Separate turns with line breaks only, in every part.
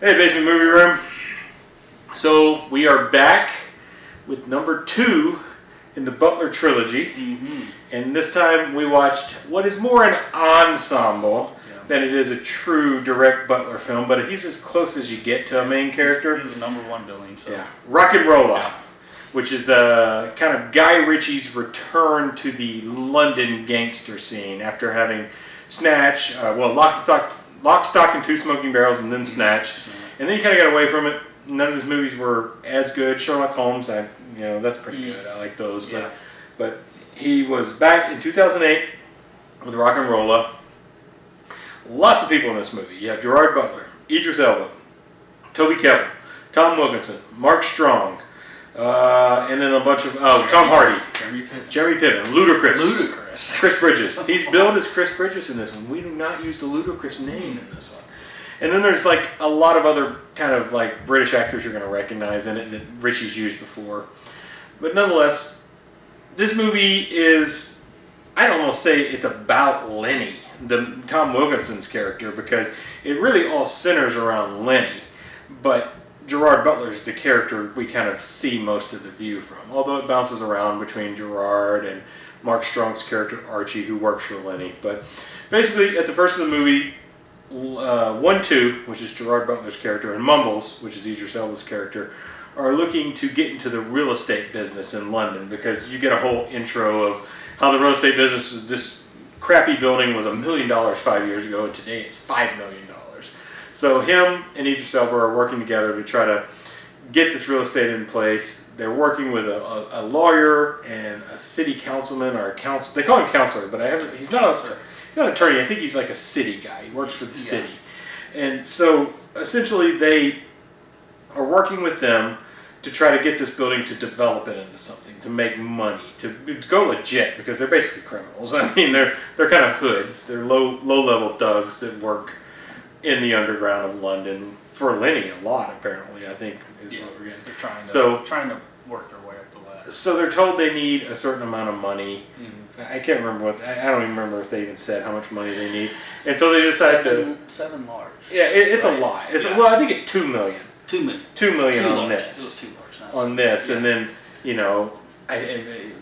Hey, Basement Movie Room. So we are back with number 2 in the Butler trilogy. And this time we watched what is more an ensemble than it is a true direct Butler film, but he's as close as you get to a main character.
He was number 1 billing. So.
Yeah. RockNRolla, which is kind of Guy Ritchie's return to the London gangster scene after having Snatch, Lock, Stock, and Two Smoking Barrels, and then Snatch. And then he kind of got away from it. None of his movies were as good. Sherlock Holmes, that's pretty good. I like those.
Yeah.
But he was back in 2008 with RockNRolla. Lots of people in this movie. You have Gerard Butler, Idris Elba, Toby Kebbell, Tom Wilkinson, Mark Strong, and then a bunch of Tom Hardy, Jeremy Piven, Ludacris, Chris Bridges. He's billed as Chris Bridges in this one. We do not use the Ludacris name in this one. And then there's like a lot of other kind of like British actors you're going to recognize in it that Ritchie's used before. But nonetheless, this movie is, I'd almost say it's about Lenny, Tom Wilkinson's character, because it really all centers around Lenny. But Gerard Butler's the character we kind of see most of the view from, although it bounces around between Gerard and Mark Strong's character Archie, who works for Lenny. But basically, at the first of the movie, 1-2, which is Gerard Butler's character, and Mumbles, which is Idris Elba's character, are looking to get into the real estate business in London, because you get a whole intro of how the real estate business is. This crappy building was $1 million 5 years ago, and today it's $5 million. So him and Idris Elba are working together to try to get this real estate in place. They're working with a lawyer and a city councilman, or a council. They call him counselor, but he's not an attorney. I think he's like a city guy. He works for the city. And so essentially they are working with them to try to get this building to develop it into something, to make money, to go legit, because they're basically criminals. I mean, they're kind of hoods. They're low-level thugs that work in the underground of London for Lenny a lot, apparently, I think, is what we're getting.
They're trying to work their way up the ladder.
So they're told they need a certain amount of money. I can't remember I don't even remember if they even said how much money they need. And so they decide
seven large.
Yeah, it's a lot. Well, I think it's $2 million.
$2 million.
$2 million on
large.
this.
It was too large.
On this, and then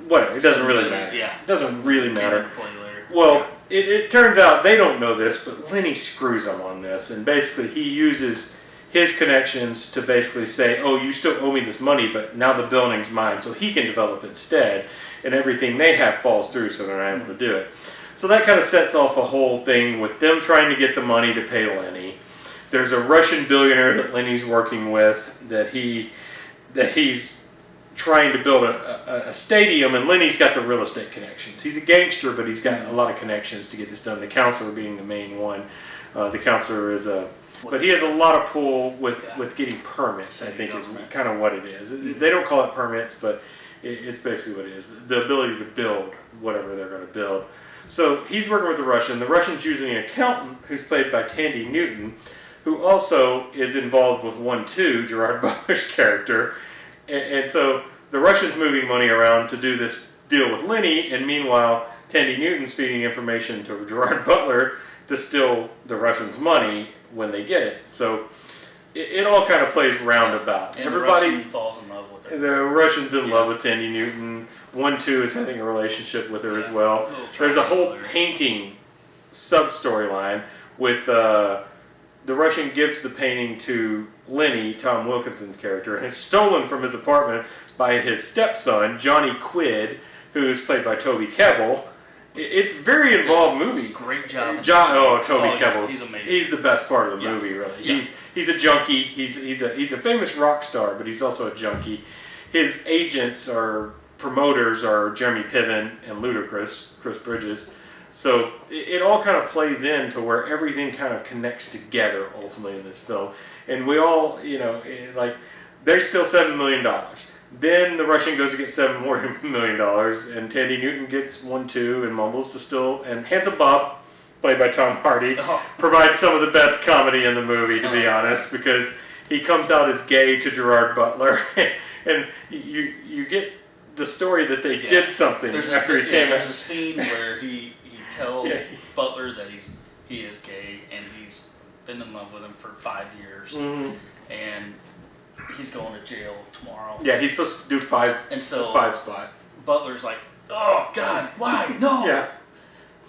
whatever. It doesn't really matter.
Yeah.
It doesn't really matter.
Later.
Well, it turns out they don't know this, but Lenny screws them on this, and basically he uses his connections to basically say, oh, you still owe me this money, but now the building's mine, so he can develop instead, and everything they have falls through, so they're not able to do it. So that kind of sets off a whole thing with them trying to get the money to pay Lenny. There's a Russian billionaire that Lenny's working with that he's trying to build a stadium, and Lenny's got the real estate connections. He's a gangster, but he's got a lot of connections to get this done. The counselor being the main one. The counselor is but he has a lot of pull with getting permits, I think, is kind of what it is. They don't call it permits, but it's basically what it is. The ability to build whatever they're going to build. So he's working with the Russian. The Russian's using an accountant who's played by Tandy Newton, who also is involved with 1-2, Gerard Butler's character. And so the Russian's moving money around to do this deal with Lenny, and meanwhile, Tandy Newton's feeding information to Gerard Butler to steal the Russians' money when they get it. So it all kind of plays roundabout.
And
everybody
the Russian falls in love with her.
The Russian's in love with Tandy Newton. 1-2 is having a relationship with her as well. There's a whole painting sub-storyline with the Russian gives the painting to Lenny, Tom Wilkinson's character, and it's stolen from his apartment by his stepson, Johnny Quid, who's played by Toby Kebbell. It's a very involved movie.
Great job.
Toby Kebbell.
He's amazing.
He's the best part of the movie, really.
Yeah.
He's a junkie. He's a famous rock star, but he's also a junkie. His agents or promoters are Jeremy Piven and Ludacris, Chris Bridges. So it all kind of plays into where everything kind of connects together ultimately in this film. And we all, there's still $7 million. Then the Russian goes to get $7 more million, and Tandy Newton gets 1-2, and Mumbles to still, and Handsome Bob, played by Tom Hardy, provides some of the best comedy in the movie, to be honest, because he comes out as gay to Gerard Butler, and you get the story that they did something after he came out.
There's a scene where he tells Butler that he is gay, and he's been in love with him for 5 years,
Mm-hmm.
and he's going to jail tomorrow.
Yeah, he's supposed to do 5.
And so
his 5 spot.
Butler's like, oh God, why? No.
Yeah.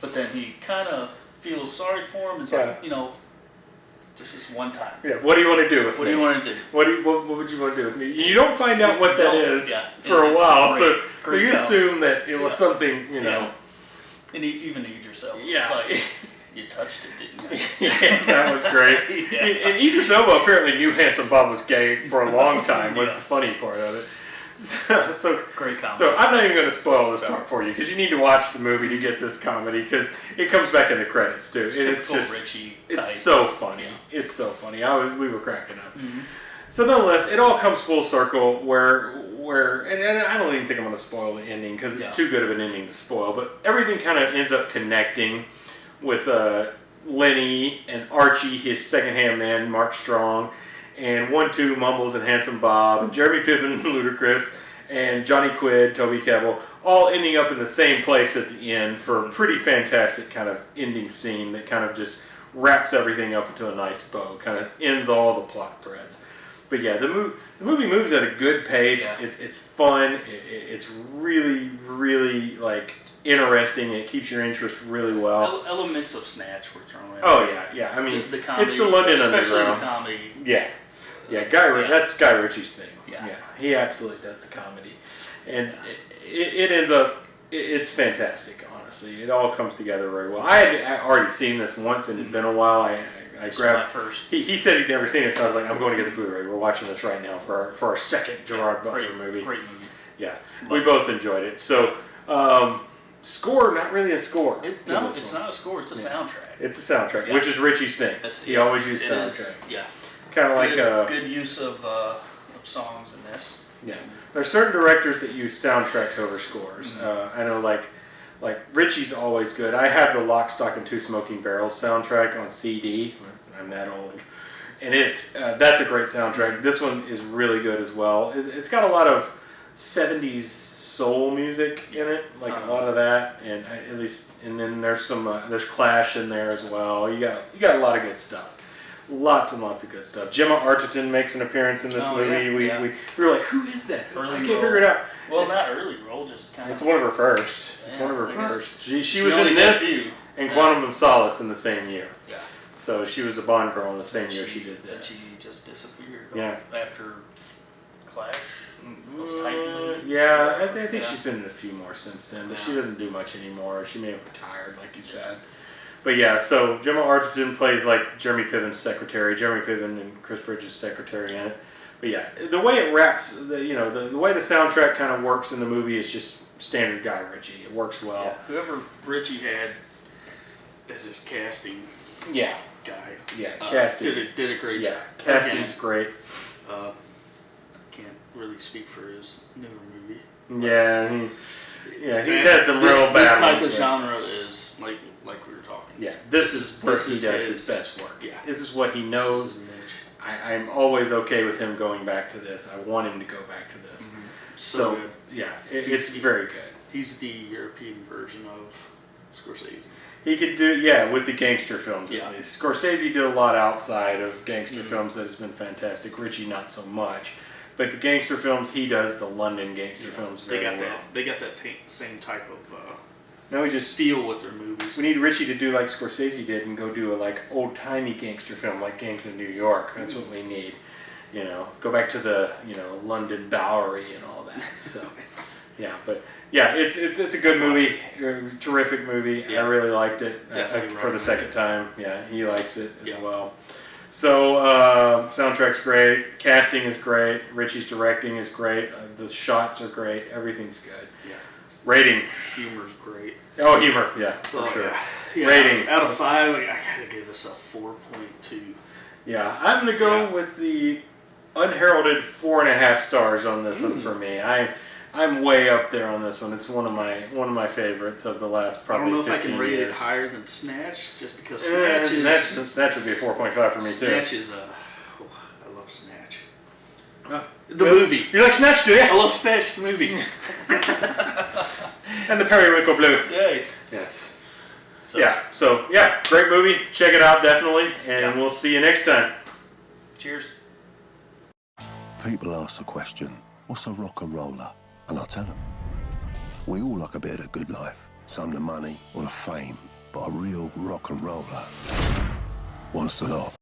But then he kind of feels sorry for him. It's like, just this one time.
Yeah. What do you want to do with
What
me?
do you want to do?
What would you want to do with me? You don't find out what that is for a
It's
while,
great,
so you assume that it was something,
Yeah. And even Idris Elba.
Yeah.
It's like, you touched it, didn't you?
Yeah, that was great.
Yeah.
And Idris Elba apparently knew Handsome Bob was gay for a long time. Was
Yeah.
the funny part of it. So
Great comedy.
So I'm not even going to spoil this part for you because you need to watch the movie to get this comedy because it comes back in the credits too. It's just
Richie
it's
type.
so funny. It's so funny. We were cracking up.
Mm-hmm.
So nonetheless, it all comes full circle where and I don't even think I'm going to spoil the ending because it's too good of an ending to spoil. But everything kind of ends up connecting with Lenny and Archie, his second-hand man, Mark Strong, and 1-2 Mumbles and Handsome Bob, and Jeremy Piven, Ludacris, and Johnny Quid, Toby Kebbell, all ending up in the same place at the end for a pretty fantastic kind of ending scene that kind of just wraps everything up into a nice bow, kind of ends all the plot threads. But yeah, the movie moves at a good pace.
Yeah.
It's fun. It's really, really like interesting. It keeps your interest really well.
Elements of Snatch were thrown in.
Oh yeah. I mean,
the comedy,
it's the London
especially
Underground.
the comedy.
Yeah. That's Guy Ritchie's thing.
Yeah.
He absolutely does the comedy, and it ends up. It's fantastic. Honestly, it all comes together very well. I had already seen this once, and it'd been a while. I grabbed.
My first.
He said he'd never seen it, so I was like, I'm going to get the Blu-ray. We're watching this right now for our second Gerard Butler movie.
Great movie.
Yeah, we both enjoyed it. So, score, not really a score.
It's not a score. It's a soundtrack.
It's a soundtrack, which is Richie's thing. He always used soundtrack. Kind of like
good use of songs in this.
Yeah, there's certain directors that use soundtracks over scores. I know, like Richie's always good. I have the Lock, Stock, and Two Smoking Barrels soundtrack on CD. I'm that old, and that's a great soundtrack. This one is really good as well. It's got a lot of '70s soul music in it, like a lot of that, and and then there's some there's Clash in there as well. You got a lot of good stuff. Lots and lots of good stuff. Gemma Arterton makes an appearance in this movie.
Yeah.
We were like, who is that?
Early
I can't
role.
figure it out.
Well, not early role, just kind of.
It's one of her first. It's
Yeah,
one of her
I guess
first. She was
only
in
got
this
two.
and Quantum of Solace in the same year.
Yeah.
So she was a Bond girl in the same year she did
But
this.
she just disappeared.
Yeah.
After Clash. Those Titan movies.
Yeah, I think
Yeah.
she's been in a few more since then, but
Yeah.
she doesn't do much anymore. She may have retired, like you said. But yeah, so Gemma Arterton plays like Jeremy Piven's secretary, Jeremy Piven and Chris Bridges' secretary in it. But yeah, the way it wraps, the way the soundtrack kind of works in the movie is just standard Guy Ritchie. It works well.
Yeah. Whoever Richie had as his casting
Yeah,
guy.
yeah, casting.
Did a great
Yeah,
job.
casting's great.
I can't really speak for his newer movie.
Yeah, he's had some real bad
This type
ones.
of genre is like we were talking.
Yeah, this is where he
is
does
his-
his best work.
yeah.
This is what he
This
knows.
is his niche.
I'm always okay with him going back to this. I want him to go back to this.
So good.
Yeah, it's very good.
He's the European version of Scorsese.
He could do, with the gangster films
Yeah.
at least. Scorsese did a lot outside of gangster films that has been fantastic. Richie, not so much. But the gangster films, he does the London gangster films very well.
They got that same type of
Now we just
feel with their movies.
we need Richie to do like Scorsese did and go do a like old timey gangster film like Gangs of New York. That's what we need. Go back to the London Bowery and all that. So it's a good movie, terrific movie.
Yeah.
I really liked it.
Definitely
For the
recommend
second
it.
time. Yeah, he likes it as
Yeah.
well. So soundtrack's great, casting is great, Richie's directing is great, the shots are great, everything's good.
Yeah.
Rating.
Humor's great.
Oh, humor, yeah, for sure.
Yeah.
Rating.
Out of 5, I gotta give this a 4.2.
Yeah, I'm gonna go with the unheralded 4.5 stars on this one for me. I'm way up there on this one. It's one of my favorites of the last probably.
I don't know if I
15
can rate
years.
it higher than Snatch, just because
Snatch would be a 4.5 for me too.
Snatch is I love Snatch. The movie.
You like Snatch, do you?
I love Snatch the movie.
And the Periwinkle Blue.
Yay.
Yes. Yeah. So yeah, great movie. Check it out definitely, and
Yeah.
we'll see you next time.
Cheers.
People ask the question, what's a rock and roller? And I tell them, we all like a bit of the good life. Some the money or the fame, but a real rock and roller wants a lot.